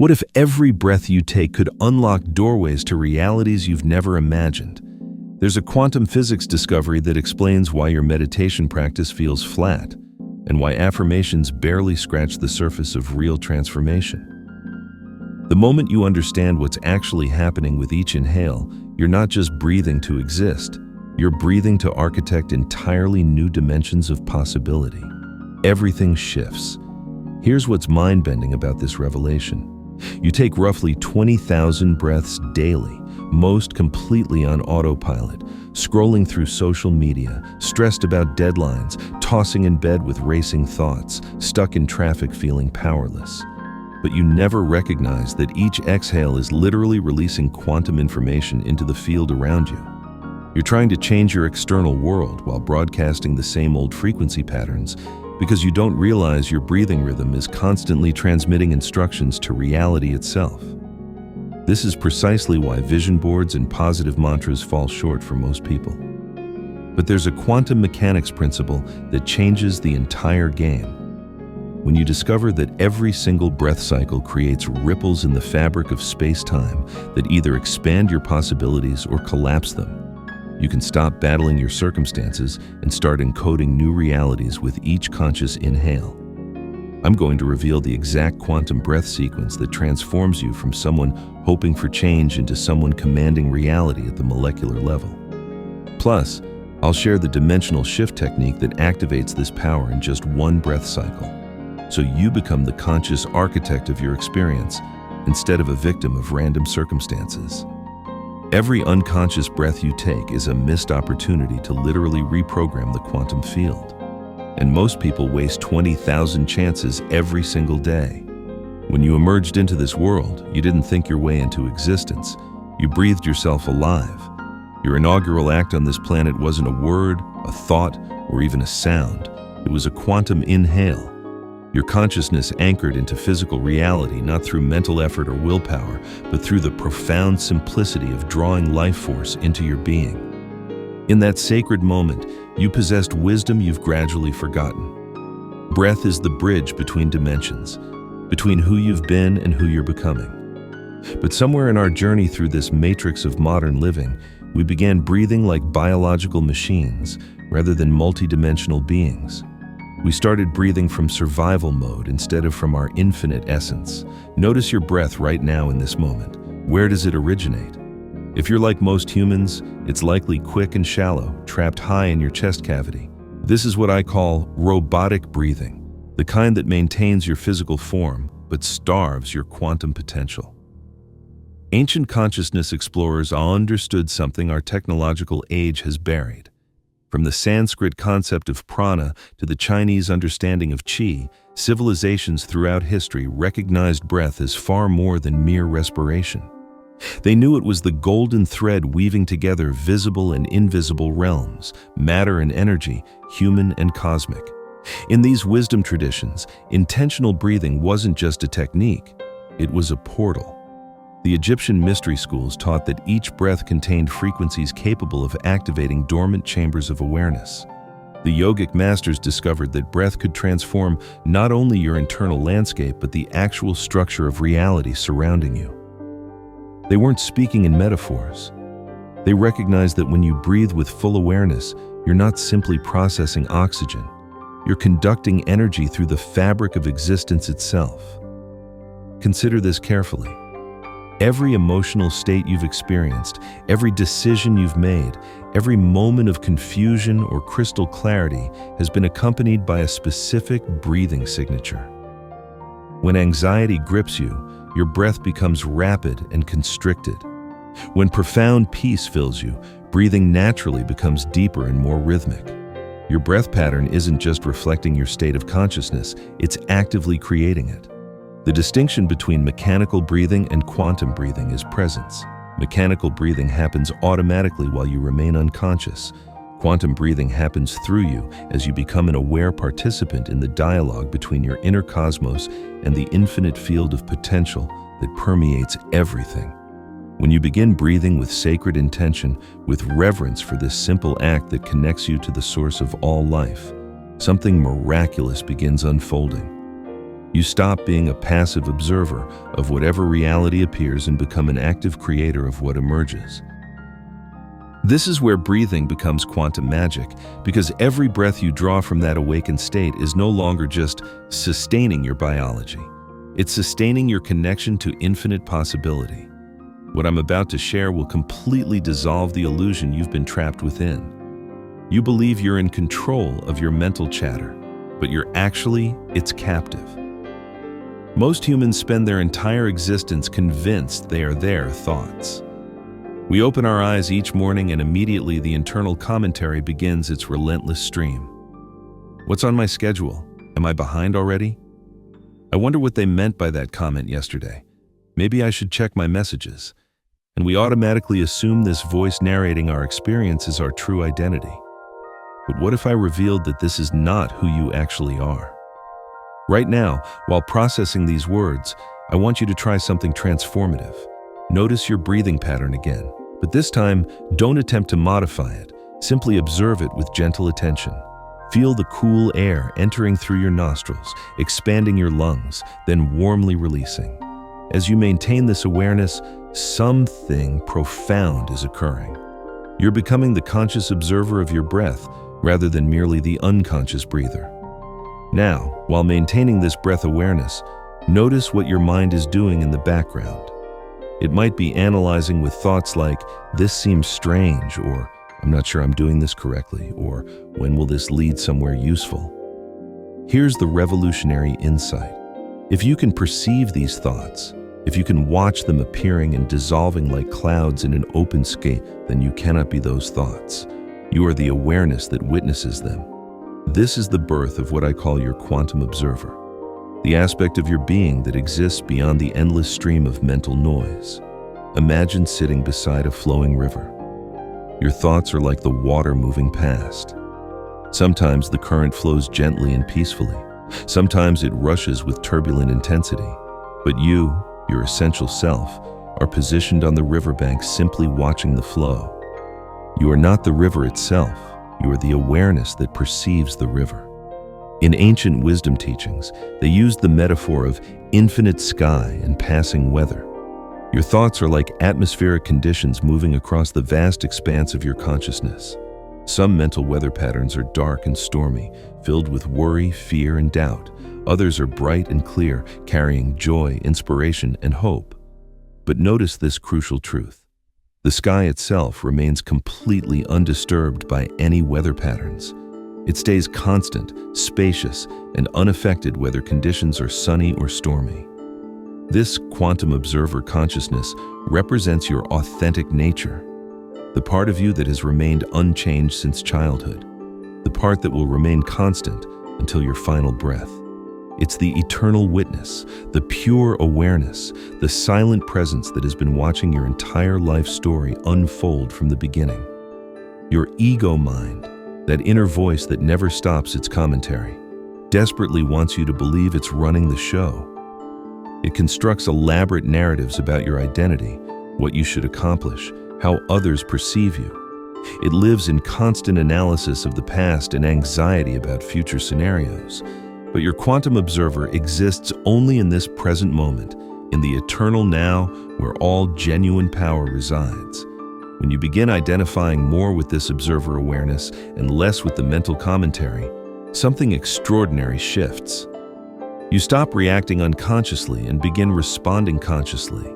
What if every breath you take could unlock doorways to realities you've never imagined? There's a quantum physics discovery that explains why your meditation practice feels flat and why affirmations barely scratch the surface of real transformation. The moment you understand what's actually happening with each inhale, you're not just breathing to exist, you're breathing to architect entirely new dimensions of possibility. Everything shifts. Here's what's mind-bending about this revelation. You take roughly 20,000 breaths daily, most completely on autopilot, scrolling through social media, stressed about deadlines, tossing in bed with racing thoughts, stuck in traffic feeling powerless. But you never recognize that each exhale is literally releasing quantum information into the field around you. You're trying to change your external world while broadcasting the same old frequency patterns because you don't realize your breathing rhythm is constantly transmitting instructions to reality itself. This is precisely why vision boards and positive mantras fall short for most people. But there's a quantum mechanics principle that changes the entire game. When you discover that every single breath cycle creates ripples in the fabric of space-time that either expand your possibilities or collapse them, you can stop battling your circumstances and start encoding new realities with each conscious inhale. I'm going to reveal the exact quantum breath sequence that transforms you from someone hoping for change into someone commanding reality at the molecular level. Plus, I'll share the dimensional shift technique that activates this power in just one breath cycle, so you become the conscious architect of your experience instead of a victim of random circumstances. Every unconscious breath you take is a missed opportunity to literally reprogram the quantum field. And most people waste 20,000 chances every single day. When you emerged into this world, you didn't think your way into existence. You breathed yourself alive. Your inaugural act on this planet wasn't a word, a thought, or even a sound. It was a quantum inhale. Your consciousness anchored into physical reality, not through mental effort or willpower, but through the profound simplicity of drawing life force into your being. In that sacred moment, you possessed wisdom you've gradually forgotten. Breath is the bridge between dimensions, between who you've been and who you're becoming. But somewhere in our journey through this matrix of modern living, we began breathing like biological machines rather than multidimensional beings. We started breathing from survival mode instead of from our infinite essence. Notice your breath right now in this moment. Where does it originate? If you're like most humans, it's likely quick and shallow, trapped high in your chest cavity. This is what I call robotic breathing, the kind that maintains your physical form but starves your quantum potential. Ancient consciousness explorers understood something our technological age has buried. From the Sanskrit concept of prana to the Chinese understanding of qi, civilizations throughout history recognized breath as far more than mere respiration. They knew it was the golden thread weaving together visible and invisible realms, matter and energy, human and cosmic. In these wisdom traditions, intentional breathing wasn't just a technique, it was a portal. The Egyptian mystery schools taught that each breath contained frequencies capable of activating dormant chambers of awareness. The yogic masters discovered that breath could transform not only your internal landscape but the actual structure of reality surrounding you. They weren't speaking in metaphors. They recognized that when you breathe with full awareness, you're not simply processing oxygen. You're conducting energy through the fabric of existence itself. Consider this carefully. Every emotional state you've experienced, every decision you've made, every moment of confusion or crystal clarity has been accompanied by a specific breathing signature. When anxiety grips you, your breath becomes rapid and constricted. When profound peace fills you, breathing naturally becomes deeper and more rhythmic. Your breath pattern isn't just reflecting your state of consciousness, it's actively creating it. The distinction between mechanical breathing and quantum breathing is presence. Mechanical breathing happens automatically while you remain unconscious. Quantum breathing happens through you as you become an aware participant in the dialogue between your inner cosmos and the infinite field of potential that permeates everything. When you begin breathing with sacred intention, with reverence for this simple act that connects you to the source of all life, something miraculous begins unfolding. You stop being a passive observer of whatever reality appears and become an active creator of what emerges. This is where breathing becomes quantum magic, because every breath you draw from that awakened state is no longer just sustaining your biology. It's sustaining your connection to infinite possibility. What I'm about to share will completely dissolve the illusion you've been trapped within. You believe you're in control of your mental chatter, but you're actually its captive. Most humans spend their entire existence convinced they are their thoughts. We open our eyes each morning and immediately the internal commentary begins its relentless stream. What's on my schedule? Am I behind already? I wonder what they meant by that comment yesterday. Maybe I should check my messages. And we automatically assume this voice narrating our experience is our true identity. But what if I revealed that this is not who you actually are? Right now, while processing these words, I want you to try something transformative. Notice your breathing pattern again, but this time, don't attempt to modify it. Simply observe it with gentle attention. Feel the cool air entering through your nostrils, expanding your lungs, then warmly releasing. As you maintain this awareness, something profound is occurring. You're becoming the conscious observer of your breath rather than merely the unconscious breather. Now, while maintaining this breath awareness, notice what your mind is doing in the background. It might be analyzing with thoughts like, "This seems strange," or "I'm not sure I'm doing this correctly," or "When will this lead somewhere useful?" Here's the revolutionary insight. If you can perceive these thoughts, if you can watch them appearing and dissolving like clouds in an open sky, then you cannot be those thoughts. You are the awareness that witnesses them. This is the birth of what I call your quantum observer, the aspect of your being that exists beyond the endless stream of mental noise. Imagine sitting beside a flowing river. Your thoughts are like the water moving past. Sometimes the current flows gently and peacefully. Sometimes it rushes with turbulent intensity. But you, your essential self, are positioned on the riverbank simply watching the flow. You are not the river itself. You are the awareness that perceives the river. In ancient wisdom teachings, they used the metaphor of infinite sky and passing weather. Your thoughts are like atmospheric conditions moving across the vast expanse of your consciousness. Some mental weather patterns are dark and stormy, filled with worry, fear, and doubt. Others are bright and clear, carrying joy, inspiration, and hope. But notice this crucial truth. The sky itself remains completely undisturbed by any weather patterns. It stays constant, spacious, and unaffected whether conditions are sunny or stormy. This quantum observer consciousness represents your authentic nature, the part of you that has remained unchanged since childhood, the part that will remain constant until your final breath. It's the eternal witness, the pure awareness, the silent presence that has been watching your entire life story unfold from the beginning. Your ego mind, that inner voice that never stops its commentary, desperately wants you to believe it's running the show. It constructs elaborate narratives about your identity, what you should accomplish, how others perceive you. It lives in constant analysis of the past and anxiety about future scenarios. But your quantum observer exists only in this present moment, in the eternal now where all genuine power resides. When you begin identifying more with this observer awareness and less with the mental commentary, something extraordinary shifts. You stop reacting unconsciously and begin responding consciously.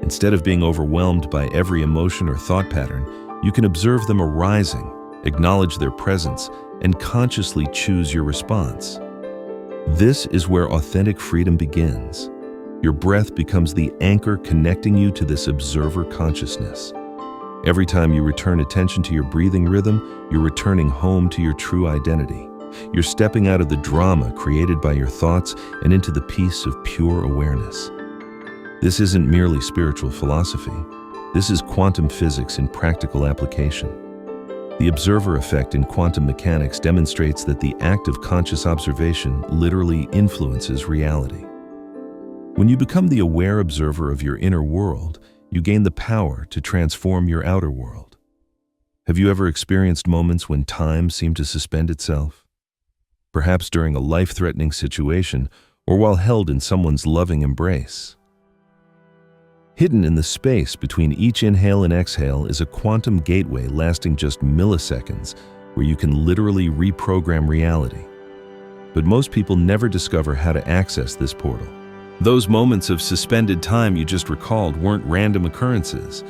Instead of being overwhelmed by every emotion or thought pattern, you can observe them arising, acknowledge their presence, and consciously choose your response. This is where authentic freedom begins. Your breath becomes the anchor connecting you to this observer consciousness. Every time you return attention to your breathing rhythm, you're returning home to your true identity. You're stepping out of the drama created by your thoughts and into the peace of pure awareness. This isn't merely spiritual philosophy. This is quantum physics in practical application. The observer effect in quantum mechanics demonstrates that the act of conscious observation literally influences reality. When you become the aware observer of your inner world, you gain the power to transform your outer world. Have you ever experienced moments when time seemed to suspend itself? Perhaps during a life-threatening situation or while held in someone's loving embrace. Hidden in the space between each inhale and exhale is a quantum gateway lasting just milliseconds, where you can literally reprogram reality. But most people never discover how to access this portal. Those moments of suspended time you just recalled weren't random occurrences.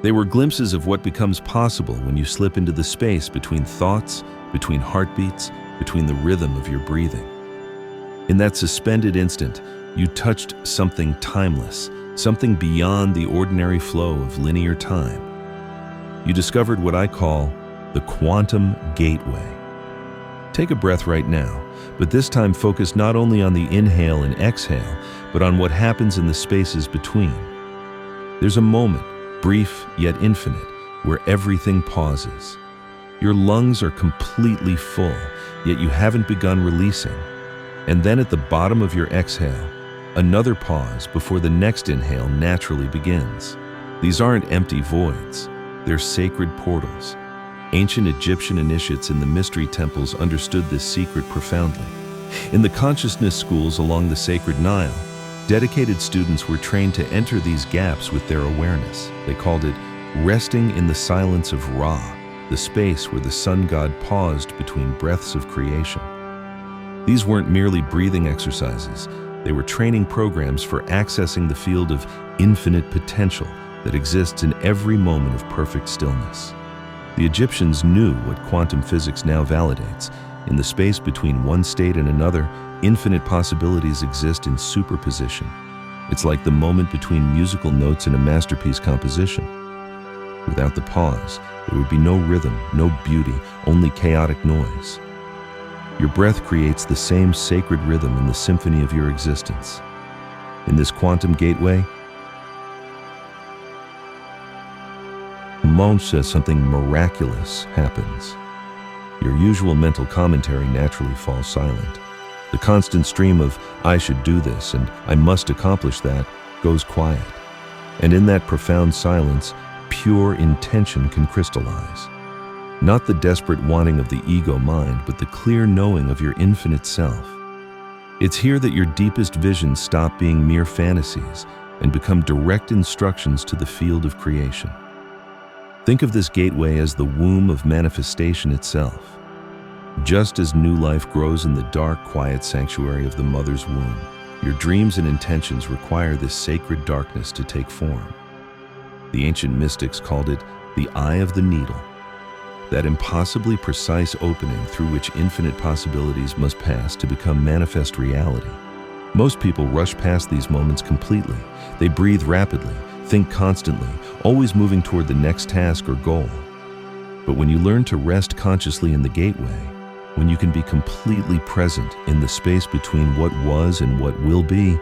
They were glimpses of what becomes possible when you slip into the space between thoughts, between heartbeats, between the rhythm of your breathing. In that suspended instant, you touched something timeless, something beyond the ordinary flow of linear time. You discovered what I call the quantum gateway. Take a breath right now, but this time focus not only on the inhale and exhale, but on what happens in the spaces between. There's a moment, brief yet infinite, where everything pauses. Your lungs are completely full, yet you haven't begun releasing. And then at the bottom of your exhale, another pause before the next inhale naturally begins. These aren't empty voids, they're sacred portals. Ancient Egyptian initiates in the mystery temples understood this secret profoundly. In the consciousness schools along the sacred Nile, dedicated students were trained to enter these gaps with their awareness. They called it resting in the silence of Ra, the space where the sun god paused between breaths of creation. These weren't merely breathing exercises. They were training programs for accessing the field of infinite potential that exists in every moment of perfect stillness. The Egyptians knew what quantum physics now validates. In the space between one state and another, infinite possibilities exist in superposition. It's like the moment between musical notes in a masterpiece composition. Without the pause, there would be no rhythm, no beauty, only chaotic noise. Your breath creates the same sacred rhythm in the symphony of your existence. In this quantum gateway, Monge says something miraculous happens. Your usual mental commentary naturally falls silent. The constant stream of, I should do this and I must accomplish that, goes quiet. And in that profound silence, pure intention can crystallize. Not the desperate wanting of the ego mind, but the clear knowing of your infinite self. It's here that your deepest visions stop being mere fantasies and become direct instructions to the field of creation. Think of this gateway as the womb of manifestation itself. Just as new life grows in the dark, quiet sanctuary of the mother's womb, your dreams and intentions require this sacred darkness to take form. The ancient mystics called it the eye of the needle, that impossibly precise opening through which infinite possibilities must pass to become manifest reality. Most people rush past these moments completely. They breathe rapidly, think constantly, always moving toward the next task or goal. But when you learn to rest consciously in the gateway, when you can be completely present in the space between what was and what will be,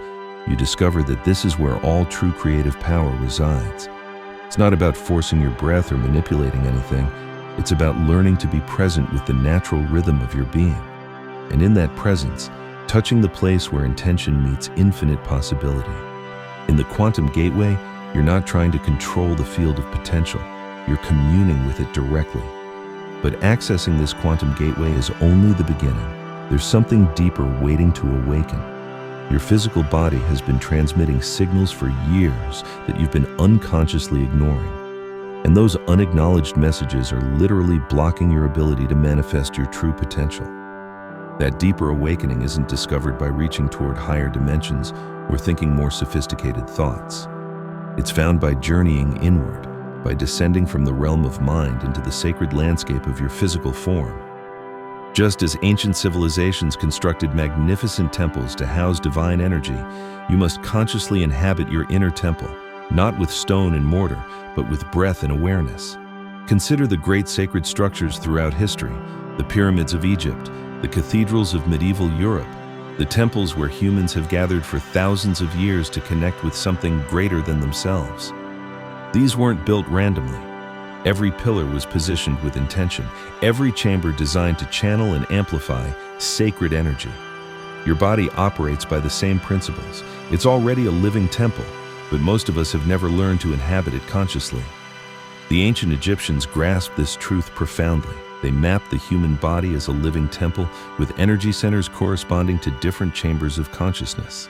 you discover that this is where all true creative power resides. It's not about forcing your breath or manipulating anything. It's about learning to be present with the natural rhythm of your being. And in that presence, touching the place where intention meets infinite possibility. In the quantum gateway, you're not trying to control the field of potential. You're communing with it directly. But accessing this quantum gateway is only the beginning. There's something deeper waiting to awaken. Your physical body has been transmitting signals for years that you've been unconsciously ignoring. And those unacknowledged messages are literally blocking your ability to manifest your true potential. That deeper awakening isn't discovered by reaching toward higher dimensions or thinking more sophisticated thoughts. It's found by journeying inward, by descending from the realm of mind into the sacred landscape of your physical form. Just as ancient civilizations constructed magnificent temples to house divine energy, you must consciously inhabit your inner temple, not with stone and mortar, but with breath and awareness. Consider the great sacred structures throughout history, the pyramids of Egypt, the cathedrals of medieval Europe, the temples where humans have gathered for thousands of years to connect with something greater than themselves. These weren't built randomly. Every pillar was positioned with intention, every chamber designed to channel and amplify sacred energy. Your body operates by the same principles. It's already a living temple, but most of us have never learned to inhabit it consciously. The ancient Egyptians grasped this truth profoundly. They mapped the human body as a living temple with energy centers corresponding to different chambers of consciousness.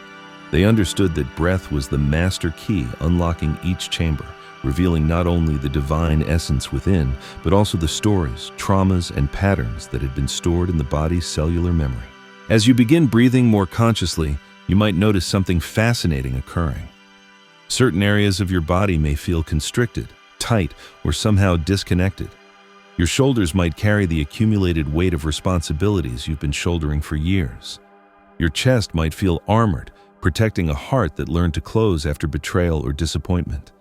They understood that breath was the master key unlocking each chamber, revealing not only the divine essence within, but also the stories, traumas, and patterns that had been stored in the body's cellular memory. As you begin breathing more consciously, you might notice something fascinating occurring. Certain areas of your body may feel constricted, tight, or somehow disconnected. Your shoulders might carry the accumulated weight of responsibilities you've been shouldering for years. Your chest might feel armored, protecting a heart that learned to close after betrayal or disappointment.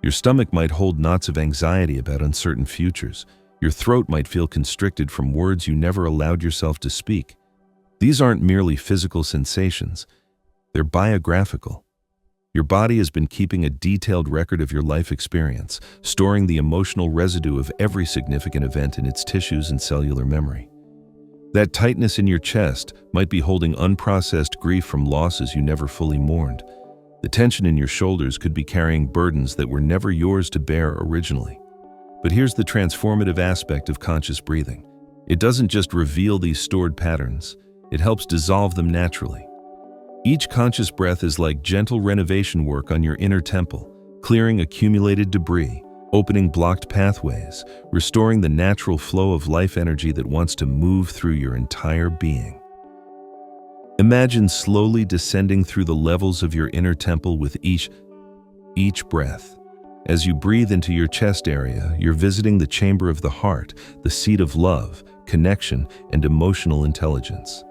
Your stomach might hold knots of anxiety about uncertain futures. Your throat might feel constricted from words you never allowed yourself to speak. These aren't merely physical sensations. They're biographical. Your body has been keeping a detailed record of your life experience, storing the emotional residue of every significant event in its tissues and cellular memory. That tightness in your chest might be holding unprocessed grief from losses you never fully mourned. The tension in your shoulders could be carrying burdens that were never yours to bear originally. But here's the transformative aspect of conscious breathing. It doesn't just reveal these stored patterns, it helps dissolve them naturally. Each conscious breath is like gentle renovation work on your inner temple, clearing accumulated debris, opening blocked pathways, restoring the natural flow of life energy that wants to move through your entire being. Imagine slowly descending through the levels of your inner temple with each breath. As you breathe into your chest area, you're visiting the chamber of the heart, the seat of love, connection, and emotional intelligence.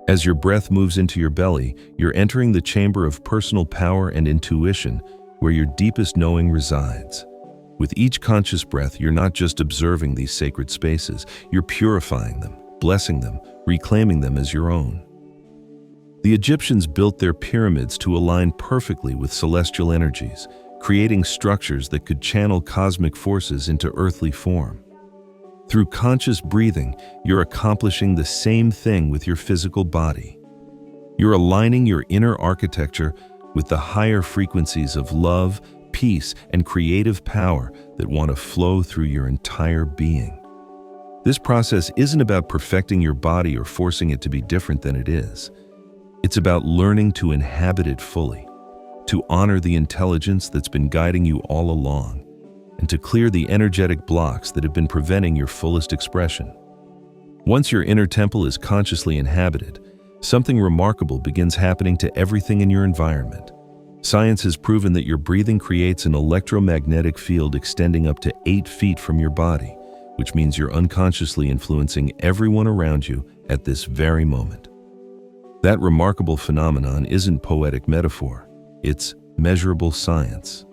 As your breath moves into your belly, you're entering the chamber of personal power and intuition, where your deepest knowing resides. With each conscious breath, you're not just observing these sacred spaces, you're purifying them, blessing them, reclaiming them as your own. The Egyptians built their pyramids to align perfectly with celestial energies, creating structures that could channel cosmic forces into earthly form. Through conscious breathing, you're accomplishing the same thing with your physical body. You're aligning your inner architecture with the higher frequencies of love, peace, and creative power that want to flow through your entire being. This process isn't about perfecting your body or forcing it to be different than it is. It's about learning to inhabit it fully, to honor the intelligence that's been guiding you all along, and to clear the energetic blocks that have been preventing your fullest expression. Once your inner temple is consciously inhabited, something remarkable begins happening to everything in your environment. Science has proven that your breathing creates an electromagnetic field extending up to 8 feet from your body, which means you're unconsciously influencing everyone around you at this very moment. That remarkable phenomenon isn't poetic metaphor, it's measurable science.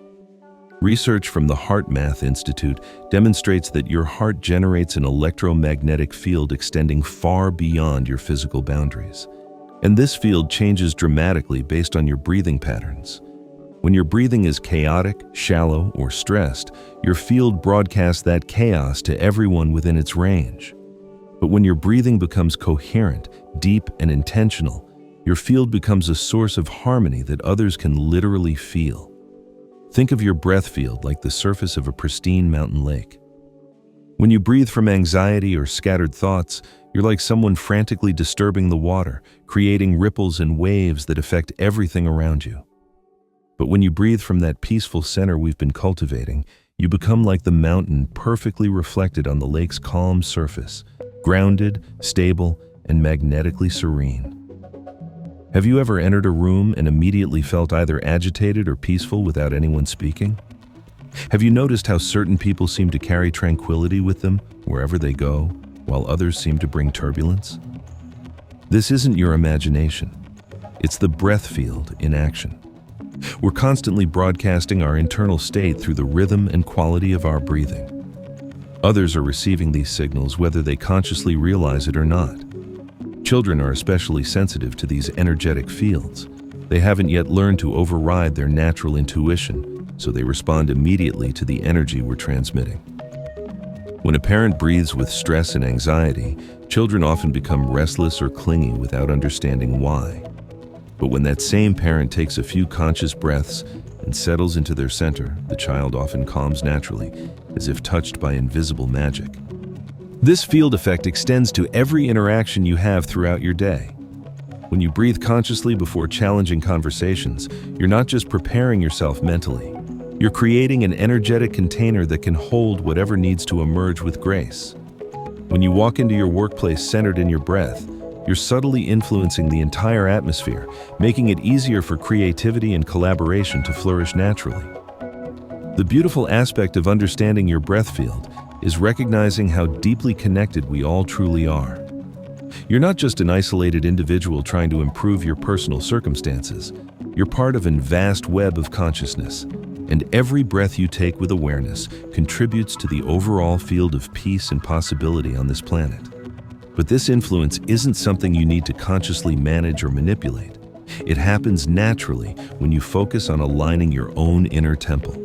Research from the Heart Math Institute demonstrates that your heart generates an electromagnetic field extending far beyond your physical boundaries. And this field changes dramatically based on your breathing patterns. When your breathing is chaotic, shallow, or stressed, your field broadcasts that chaos to everyone within its range. But when your breathing becomes coherent, deep, and intentional, your field becomes a source of harmony that others can literally feel. Think of your breath field like the surface of a pristine mountain lake. When you breathe from anxiety or scattered thoughts, you're like someone frantically disturbing the water, creating ripples and waves that affect everything around you. But when you breathe from that peaceful center we've been cultivating, you become like the mountain perfectly reflected on the lake's calm surface, grounded, stable, and magnetically serene. Have you ever entered a room and immediately felt either agitated or peaceful without anyone speaking? Have you noticed how certain people seem to carry tranquility with them wherever they go, while others seem to bring turbulence? This isn't your imagination. It's the breath field in action. We're constantly broadcasting our internal state through the rhythm and quality of our breathing. Others are receiving these signals whether they consciously realize it or not. Children are especially sensitive to these energetic fields. They haven't yet learned to override their natural intuition, so they respond immediately to the energy we're transmitting. When a parent breathes with stress and anxiety, children often become restless or clingy without understanding why. But when that same parent takes a few conscious breaths and settles into their center, the child often calms naturally, as if touched by invisible magic. This field effect extends to every interaction you have throughout your day. When you breathe consciously before challenging conversations, you're not just preparing yourself mentally. You're creating an energetic container that can hold whatever needs to emerge with grace. When you walk into your workplace centered in your breath, you're subtly influencing the entire atmosphere, making it easier for creativity and collaboration to flourish naturally. The beautiful aspect of understanding your breath field is recognizing how deeply connected we all truly are. You're not just an isolated individual trying to improve your personal circumstances. You're part of a vast web of consciousness, and every breath you take with awareness contributes to the overall field of peace and possibility on this planet. But this influence isn't something you need to consciously manage or manipulate. It happens naturally when you focus on aligning your own inner temple.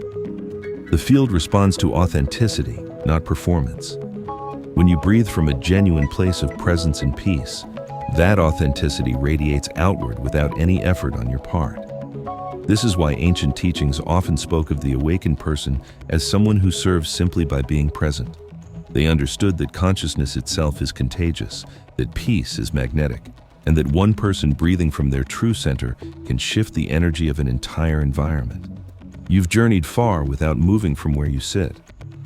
The field responds to authenticity, not performance. When you breathe from a genuine place of presence and peace, that authenticity radiates outward without any effort on your part. This is why ancient teachings often spoke of the awakened person as someone who serves simply by being present. They understood that consciousness itself is contagious, that peace is magnetic, and that one person breathing from their true center can shift the energy of an entire environment. You've journeyed far without moving from where you sit,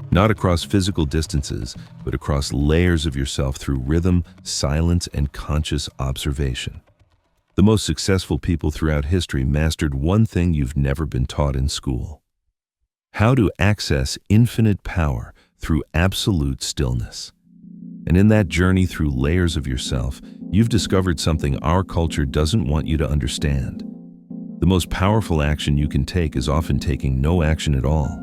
not across physical distances, but across layers of yourself through rhythm, silence, and conscious observation. The most successful people throughout history mastered one thing you've never been taught in school: how to access infinite power through absolute stillness. And in that journey through layers of yourself, you've discovered something our culture doesn't want you to understand. The most powerful action you can take is often taking no action at all.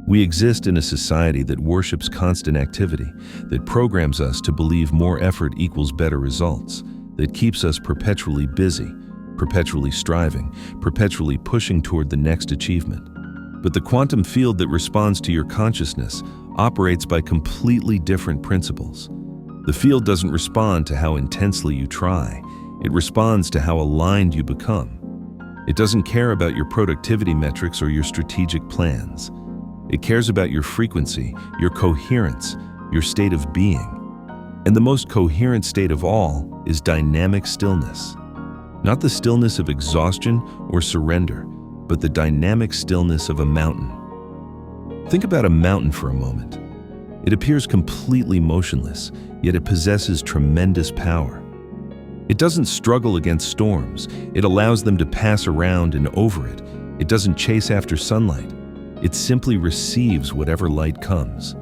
We exist in a society that worships constant activity, that programs us to believe more effort equals better results, that keeps us perpetually busy, perpetually striving, perpetually pushing toward the next achievement. But the quantum field that responds to your consciousness operates by completely different principles. The field doesn't respond to how intensely you try. It responds to how aligned you become. It doesn't care about your productivity metrics or your strategic plans. It cares about your frequency, your coherence, your state of being. And the most coherent state of all is dynamic stillness. Not the stillness of exhaustion or surrender, but the dynamic stillness of a mountain. Think about a mountain for a moment. It appears completely motionless, yet it possesses tremendous power. It doesn't struggle against storms. It allows them to pass around and over it. It doesn't chase after sunlight. It simply receives whatever light comes.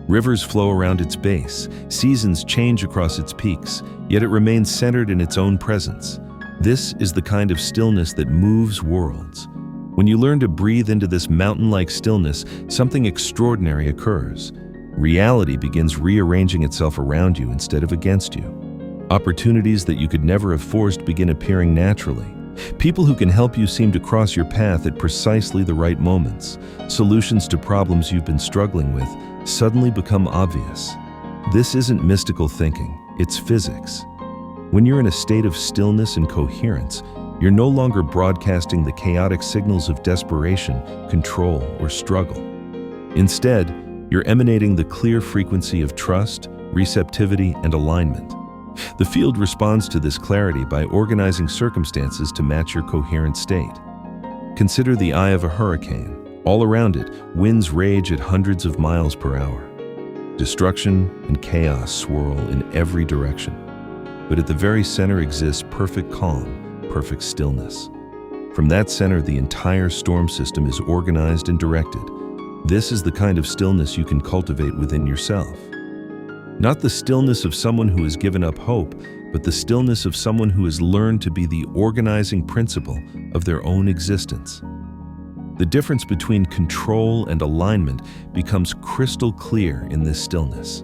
Rivers flow around its base. Seasons change across its peaks, yet it remains centered in its own presence. This is the kind of stillness that moves worlds. When you learn to breathe into this mountain-like stillness, something extraordinary occurs. Reality begins rearranging itself around you instead of against you. Opportunities that you could never have forced begin appearing naturally. People who can help you seem to cross your path at precisely the right moments. Solutions to problems you've been struggling with suddenly become obvious. This isn't mystical thinking, it's physics. When you're in a state of stillness and coherence, you're no longer broadcasting the chaotic signals of desperation, control, or struggle. Instead, you're emanating the clear frequency of trust, receptivity, and alignment. The field responds to this clarity by organizing circumstances to match your coherent state. Consider the eye of a hurricane. All around it, winds rage at hundreds of miles per hour. Destruction and chaos swirl in every direction. But at the very center exists perfect calm, perfect stillness. From that center, the entire storm system is organized and directed. This is the kind of stillness you can cultivate within yourself. Not the stillness of someone who has given up hope, but the stillness of someone who has learned to be the organizing principle of their own existence. The difference between control and alignment becomes crystal clear in this stillness.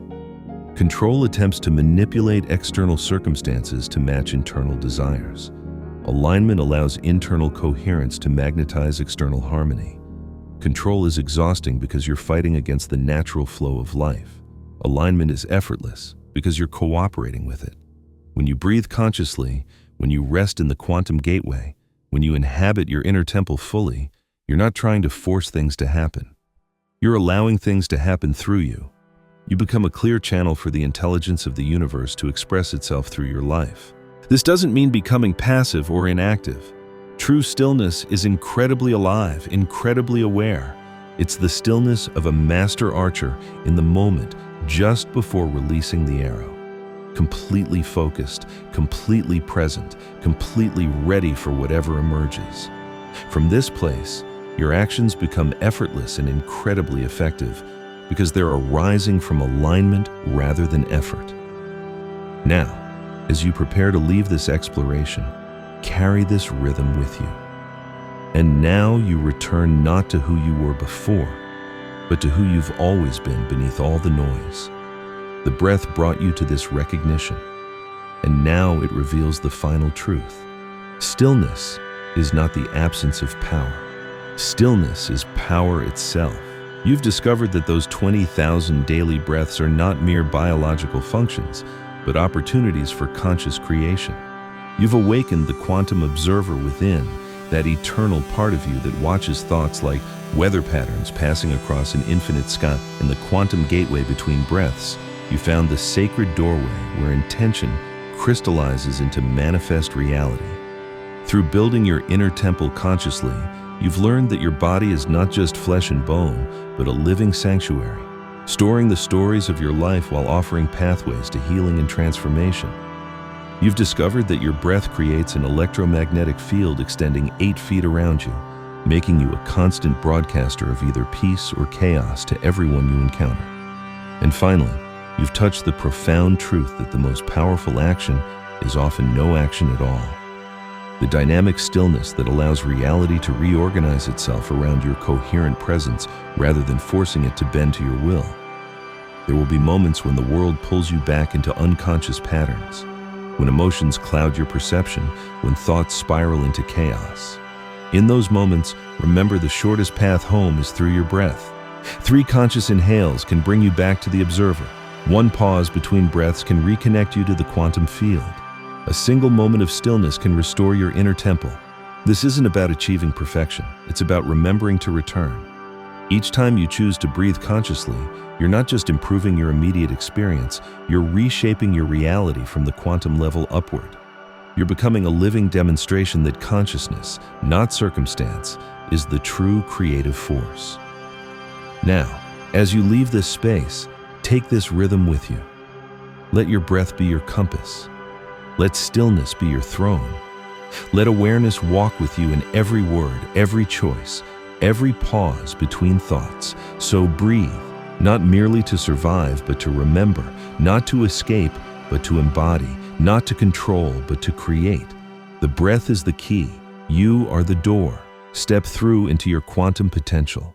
Control attempts to manipulate external circumstances to match internal desires. Alignment allows internal coherence to magnetize external harmony. Control is exhausting because you're fighting against the natural flow of life. Alignment is effortless because you're cooperating with it. When you breathe consciously, when you rest in the quantum gateway, when you inhabit your inner temple fully, you're not trying to force things to happen. You're allowing things to happen through you. You become a clear channel for the intelligence of the universe to express itself through your life. This doesn't mean becoming passive or inactive. True stillness is incredibly alive, incredibly aware. It's the stillness of a master archer in the moment just before releasing the arrow. Completely focused, completely present, completely ready for whatever emerges. From this place, your actions become effortless and incredibly effective because they're arising from alignment rather than effort. Now, as you prepare to leave this exploration, carry this rhythm with you. And now you return not to who you were before, but to who you've always been beneath all the noise. The breath brought you to this recognition, and now it reveals the final truth. Stillness is not the absence of power. Stillness is power itself. You've discovered that those 20,000 daily breaths are not mere biological functions, but opportunities for conscious creation. You've awakened the quantum observer within, that eternal part of you that watches thoughts like weather patterns passing across an infinite sky. In the quantum gateway between breaths, you found the sacred doorway where intention crystallizes into manifest reality. Through building your inner temple consciously, you've learned that your body is not just flesh and bone, but a living sanctuary, storing the stories of your life while offering pathways to healing and transformation. You've discovered that your breath creates an electromagnetic field extending 8 feet around you, making you a constant broadcaster of either peace or chaos to everyone you encounter. And finally, you've touched the profound truth that the most powerful action is often no action at all. The dynamic stillness that allows reality to reorganize itself around your coherent presence rather than forcing it to bend to your will. There will be moments when the world pulls you back into unconscious patterns, when emotions cloud your perception, when thoughts spiral into chaos. In those moments, remember the shortest path home is through your breath. 3 conscious inhales can bring you back to the observer. 1 pause between breaths can reconnect you to the quantum field. A single moment of stillness can restore your inner temple. This isn't about achieving perfection. It's about remembering to return. Each time you choose to breathe consciously, you're not just improving your immediate experience, you're reshaping your reality from the quantum level upward. You're becoming a living demonstration that consciousness, not circumstance, is the true creative force. Now, as you leave this space, take this rhythm with you. Let your breath be your compass. Let stillness be your throne. Let awareness walk with you in every word, every choice, every pause between thoughts. So breathe, not merely to survive, but to remember, not to escape, but to embody, not to control, but to create. The breath is the key. You are the door. Step through into your quantum potential.